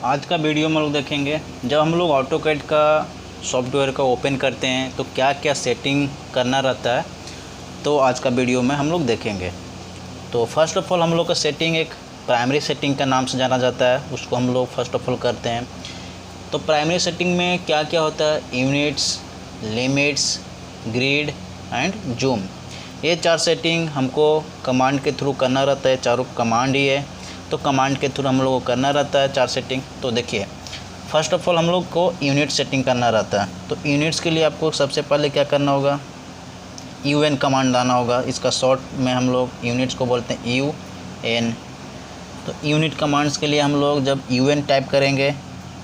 आज का वीडियो में लोग देखेंगे जब हम लोग ऑटोकैड का सॉफ्टवेयर का ओपन करते हैं तो क्या क्या सेटिंग करना रहता है, तो आज का वीडियो में हम लोग देखेंगे। तो फर्स्ट ऑफ ऑल हम लोग का सेटिंग एक प्राइमरी सेटिंग का नाम से जाना जाता है, उसको हम लोग फर्स्ट ऑफ ऑल करते हैं। तो प्राइमरी सेटिंग में क्या क्या होता है, units, limits, grid and zoom, ये 4 सेटिंग हमको कमांड के थ्रू करना रहता है। चारों कमांड ही है, तो कमांड के थ्रू हम लोग को करना रहता है 4 सेटिंग। तो देखिए फर्स्ट ऑफ ऑल हम लोग को यूनिट सेटिंग करना रहता है। तो यूनिट्स के लिए आपको सबसे पहले क्या करना होगा, UN कमांड लाना होगा। इसका शॉर्ट में हम लोग यूनिट्स को बोलते हैं UN। तो यूनिट कमांड्स के लिए हम लोग जब UN टाइप करेंगे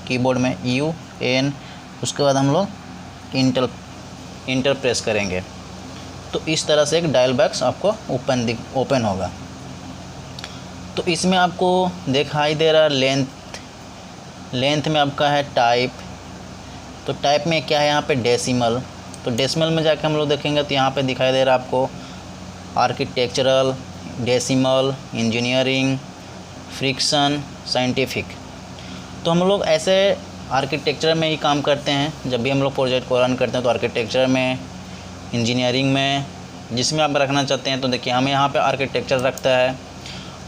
कीबोर्ड में UN, उसके बाद हम लोग इंटर प्रेस करेंगे, तो इस तरह से एक डायल बॉक्स आपको ओपन होगा। तो इसमें आपको दिखाई दे रहा लेंथ में आपका है टाइप। तो टाइप में क्या है, यहाँ पे डेसिमल। तो डेसिमल में जाके हम लोग देखेंगे तो यहाँ पे दिखाई दे रहा आपको architectural, decimal, engineering, friction, scientific. तो हम लोग ऐसे आर्किटेक्चर में ही काम करते हैं। जब भी हम लोग प्रोजेक्ट को रन करते हैं तो आर्किटेक्चर में, इंजीनियरिंग में, जिसमें आप रखना चाहते हैं। तो देखिए हमें यहाँ पे आर्किटेक्चर रखता है,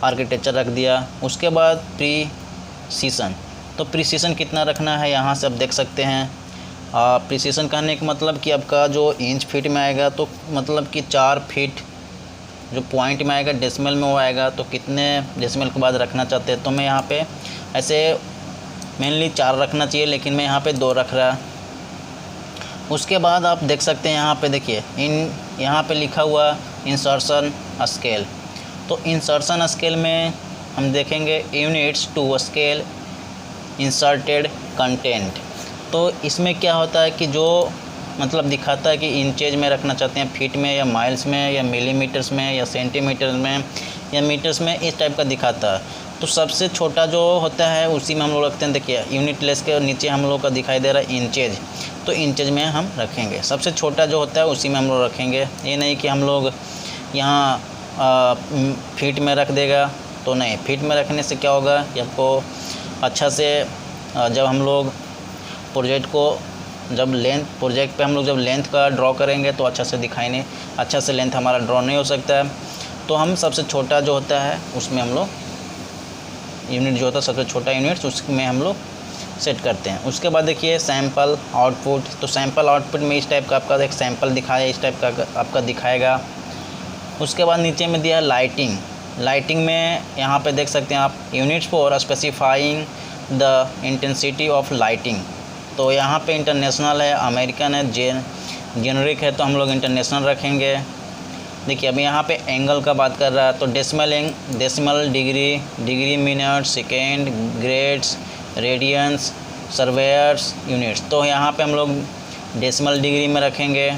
आर्किटेक्चर रख दिया। उसके बाद प्रीसीशन। तो प्रीसीशन कितना रखना है यहाँ से आप देख सकते हैं। प्रीसीशन कहने का मतलब कि आपका जो इंच फीट में आएगा, तो मतलब कि 4 फीट जो पॉइंट में आएगा डेसिमल में वो आएगा। तो कितने डेसिमल के बाद रखना चाहते हैं, तो मैं यहाँ पे ऐसे मेनली 4 रखना चाहिए, लेकिन मैं यहाँ पे 2 रख रहा। उसके बाद आप देख सकते हैं यहाँ पे देखिए यहाँ पे लिखा हुआ इंसर्शन स्केल। तो इंसर्शन स्केल में हम देखेंगे units to scale inserted content. तो इसमें क्या होता है कि जो मतलब दिखाता है कि इंचेज में रखना चाहते हैं, फीट में या माइल्स में या मिलीमीटर्स में या सेंटीमीटर्स में या मीटर्स में, इस टाइप का दिखाता है। तो सबसे छोटा जो होता है उसी में हम लोग रखते हैं। देखिए यूनिट लेस के नीचे हम लोग का दिखाई दे रहा है इंचेज, तो इंचेज में हम रखेंगे। सबसे छोटा जो होता है उसी में हम लोग रखेंगे। ये नहीं कि हम लोग यहाँ फीट में रख देगा, तो नहीं। फीट में रखने से क्या होगा कि आपको अच्छा से जब हम लोग प्रोजेक्ट पे हम लोग जब लेंथ का ड्रॉ करेंगे तो अच्छा से दिखाई नहीं, अच्छा से लेंथ हमारा ड्रॉ नहीं हो सकता है। तो हम सबसे छोटा जो होता है उसमें हम लोग यूनिट जो होता है, सबसे छोटा यूनिट्स उसमें हम लोग सेट करते हैं। उसके बाद देखिए सैम्पल आउटपुट। तो सैम्पल आउटपुट में इस टाइप का आपका एक सैम्पल दिखाया, इस टाइप का आपका दिखाएगा। उसके बाद नीचे में दिया लाइटिंग। लाइटिंग में यहाँ पे देख सकते हैं आप units for specifying the intensity of lighting. तो यहाँ पे इंटरनेशनल है, अमेरिकन है, जेनरिक है, तो हम लोग इंटरनेशनल रखेंगे। देखिए अभी यहाँ पे एंगल का बात कर रहा है, तो decimal, degree, minute, second, grades, radians, surveyors, units. तो यहाँ पे हम लोग डेसिमल डिग्री में रखेंगे।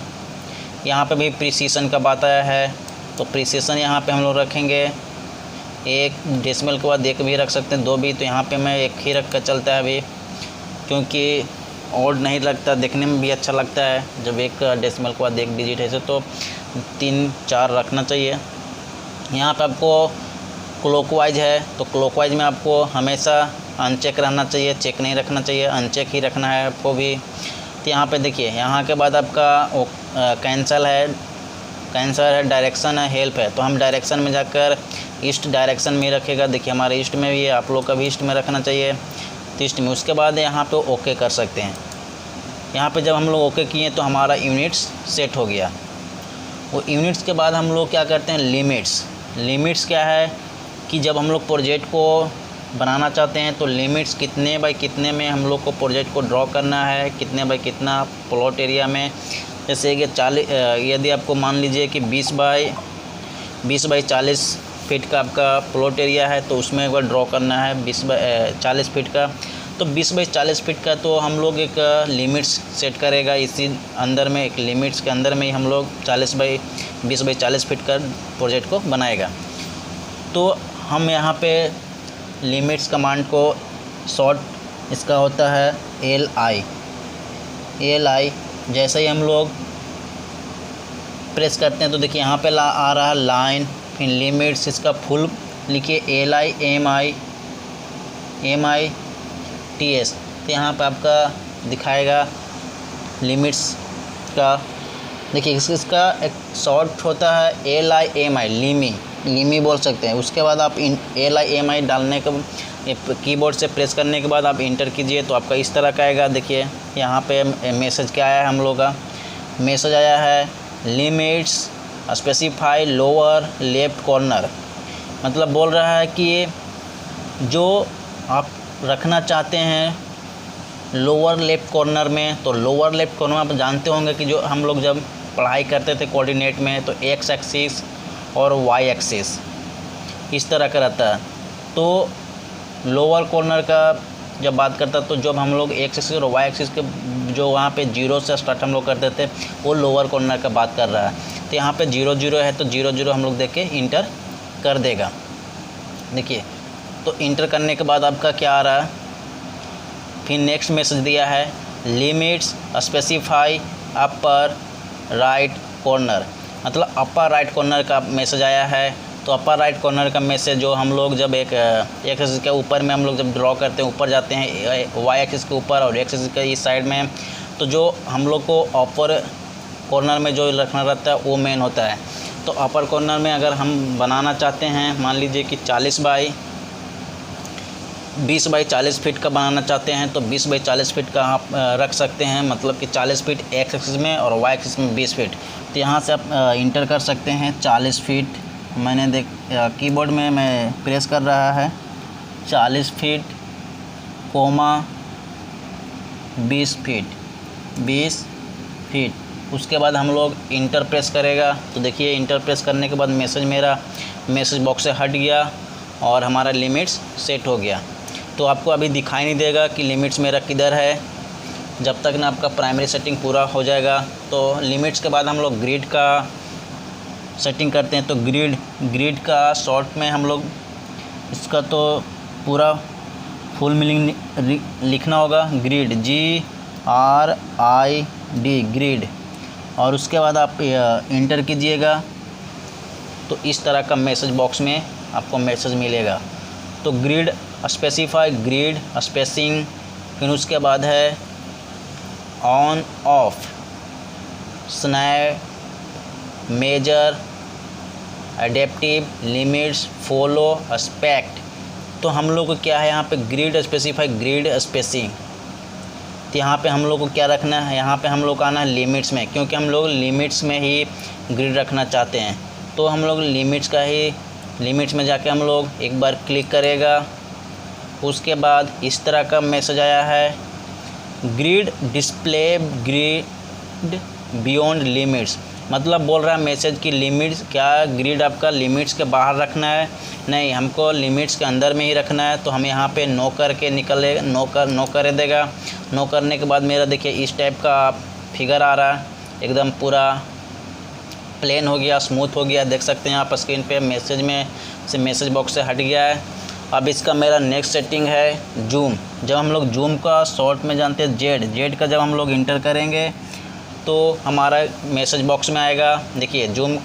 यहाँ पे भी प्रिसीशन का बात आया है, तो प्रिसीशन यहाँ पे हम लोग रखेंगे 1 डेसिमल के बाद 1 भी रख सकते हैं, 2 भी। तो यहाँ पे मैं 1 ही रख कर चलता है अभी, क्योंकि ऑड नहीं लगता, देखने में भी अच्छा लगता है जब 1 डेसिमल के बाद 1 डिजिट है। तो 3-4 रखना चाहिए। यहाँ पे आपको क्लॉकवाइज है, तो क्लॉकवाइज में आपको हमेशा अनचेक रहना चाहिए, चेक नहीं रखना चाहिए, अनचेक ही रखना है आपको भी। तो यहाँ पे देखिए यहाँ के बाद आपका कैंसल है, डायरेक्शन है, हेल्प है। तो हम डायरेक्शन में जाकर ईस्ट डायरेक्शन में रखेगा। देखिए हमारे ईस्ट में भी है, आप लोग का भी ईस्ट में रखना चाहिए, तो ईस्ट में। उसके बाद यहाँ पे ओके कर सकते हैं। यहाँ पे जब हम लोग ओके किए तो हमारा यूनिट्स सेट हो गया। वो यूनिट्स के बाद हम लोग क्या करते हैं, लिमिट्स क्या है कि जब हम लोग प्रोजेक्ट को बनाना चाहते हैं तो लिमिट्स कितने बाई कितने में हम लोग को प्रोजेक्ट को ड्रॉ करना है, कितने बाई कितना प्लॉट एरिया में। जैसे कि 40, यदि आपको मान लीजिए कि 20 बाई 40 फीट का आपका प्लॉट एरिया है, तो उसमें एक बार ड्रॉ करना है 20 बाई 40 फीट का। तो 20 बाई 40 फीट का तो हम लोग एक लिमिट्स सेट करेगा इसी अंदर में, एक लिमिट्स के अंदर में ही हम लोग 20 बाई 40 फीट का प्रोजेक्ट को बनाएगा। तो हम यहाँ पे लिमिट्स कमांड को शॉर्ट इसका होता है LI। जैसे ही हम लोग प्रेस करते हैं तो देखिए यहाँ पे आ रहा है लाइन, फिर लिमिट्स, इसका फुल लिखिए LI MI TS। तो यहाँ पे आपका दिखाएगा लिमिट्स का। देखिए इसका एक शॉर्ट होता है LIMI, लिमी बोल सकते हैं। उसके बाद आप LIMI डालने के कीबोर्ड से प्रेस करने के बाद आप इंटर कीजिए तो आपका इस तरह का आएगा। देखिए यहाँ पे मैसेज क्या आया है, हम लोग का मैसेज आया है limits specify lower left corner. मतलब बोल रहा है कि जो आप रखना चाहते हैं लोअर लेफ़्ट कॉर्नर में, तो लोअर लेफ़्ट कॉर्नर आप जानते होंगे कि जो हम लोग जब पढ़ाई करते थे कोऑर्डिनेट में तो एक्स एक्सिस और वाई एक्सिस इस तरह का रहता है। तो लोअर कॉर्नर का जब बात करता तो जब हम लोग एक्स एक्सिस और वाई एक्सिस के जो वहाँ पे 0 से स्टार्ट हम लोग करते थे वो लोअर कॉर्नर का बात कर रहा है। तो यहाँ पे 0 0 है तो 0 0 हम लोग देख के इंटर कर देगा। देखिए तो इंटर करने के बाद आपका क्या आ रहा है, फिर नेक्स्ट मैसेज दिया है limits specify upper right corner. मतलब अपर राइट कॉर्नर का मैसेज आया है। तो अपर राइट कॉर्नर का मैसेज जो हम लोग जब एक एक्सिस के ऊपर में हम लोग जब ड्रॉ करते हैं, ऊपर जाते हैं वाई एक्सिस के ऊपर और एक्स एक्सिस के इस साइड में, तो जो हम लोग को अपर कॉर्नर में जो रखना रहता है वो मेन होता है। तो अपर कॉर्नर में अगर हम बनाना चाहते हैं, मान लीजिए कि 20 बाई 40 फीट का बनाना चाहते हैं तो 20 बाई 40 फीट का आप रख सकते हैं। मतलब कि 40 फीट एक्स एक्सिस में और वाई एक्सिस में 20 फीट। तो यहाँ से आप इंटर कर सकते हैं 40 फीट। मैंने कीबोर्ड में मैं प्रेस कर रहा है 40 फीट कोमा 20 फीट। उसके बाद हम लोग इंटर प्रेस करेगा तो देखिए इंटर प्रेस करने के बाद मेरा मैसेज बॉक्स से हट गया और हमारा लिमिट्स सेट हो गया। तो आपको अभी दिखाई नहीं देगा कि लिमिट्स मेरा किधर है जब तक ना आपका प्राइमरी सेटिंग पूरा हो जाएगा। तो लिमिट्स के बाद हम लोग ग्रिड का सेटिंग करते हैं। तो ग्रिड का शॉर्ट में हम लोग इसका तो पूरा फुल मीनिंग लिखना होगा, ग्रिड GRID ग्रिड। और उसके बाद आप इंटर कीजिएगा तो इस तरह का मैसेज बॉक्स में आपको मैसेज मिलेगा। तो ग्रिड स्पेसिफाई ग्रिड स्पेसिंग, फिर उसके बाद है on off snap measure adaptive limits follow aspect. तो हम लोग को क्या है यहाँ पे ग्रिड स्पेसिफाई ग्रिड स्पेसिंग। तो यहाँ पे हम लोग को क्या रखना है, यहाँ पे हम लोग को आना है लिमिट्स में, क्योंकि हम लोग लिमिट्स में ही ग्रिड रखना चाहते हैं। तो हम लोग लिमिट्स में जाके हम लोग एक बार क्लिक करेगा। उसके बाद इस तरह का मैसेज आया है grid display grid beyond limits. मतलब बोल रहा है मैसेज की लिमिट्स क्या ग्रिड आपका लिमिट्स के बाहर रखना है, नहीं हमको लिमिट्स के अंदर में ही रखना है। तो हम यहाँ पे नो करके निकले नो कर देगा। नो करने के बाद मेरा देखिए इस टाइप का फिगर आ रहा है, एकदम पूरा प्लेन हो गया, स्मूथ हो गया। देख सकते हैं आप स्क्रीन पे मैसेज बॉक्स से हट गया है। अब इसका मेरा नेक्स्ट सेटिंग है जूम। जब हम लोग जूम का शॉर्ट में जानते हैं जेड का जब हम लोग इंटर करेंगे तो हमारा मैसेज बॉक्स में आएगा। देखिए zoom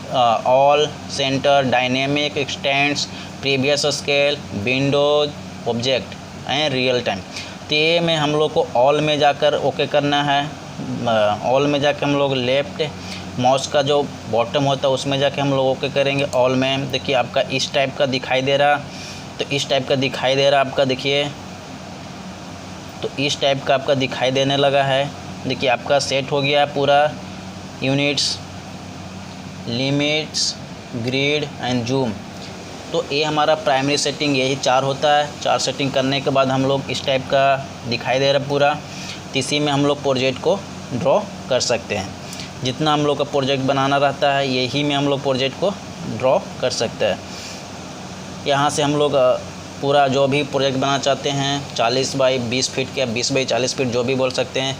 all centre dynamic x tends previous scale Windows object and real time. तो ये में हम लोग को ऑल में जाकर ओके करना है। ऑल में जाकर हम लोग लेफ़्ट माउस का जो बॉटम होता है उसमें जाके हम लोग ओके करेंगे ऑल में। देखिए आपका इस टाइप का दिखाई दे रहा, तो इस टाइप का दिखाई दे रहा आपका, देखिए तो इस टाइप का आपका दिखाई देने लगा है। देखिए आपका सेट हो गया पूरा units limits grid and zoom. तो ये हमारा प्राइमरी सेटिंग यही 4 होता है। 4 सेटिंग करने के बाद हम लोग इस टाइप का दिखाई दे रहा पूरा। तो इसी में हम लोग प्रोजेक्ट को ड्रॉ कर सकते हैं। जितना हम लोग का प्रोजेक्ट बनाना रहता है यही में हम लोग प्रोजेक्ट को ड्रॉ कर सकते हैं। यहाँ से हम लोग पूरा जो भी प्रोजेक्ट बनाना चाहते हैं 40 बाई 20 फीट या 20 बाई 40 फीट जो भी बोल सकते हैं,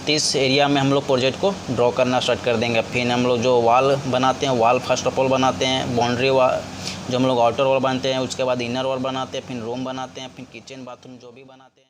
तो इस एरिया में हम लोग प्रोजेक्ट को ड्रॉ करना स्टार्ट कर देंगे। फिर हम लोग जो वॉल बनाते हैं, वॉल फर्स्ट ऑफ ऑल बनाते हैं, बाउंड्री वॉल जो हम लोग आउटर वॉल बनाते हैं, उसके बाद इनर वॉल बनाते हैं, फिर रूम बनाते हैं, फिर किचन बाथरूम जो भी बनाते हैं।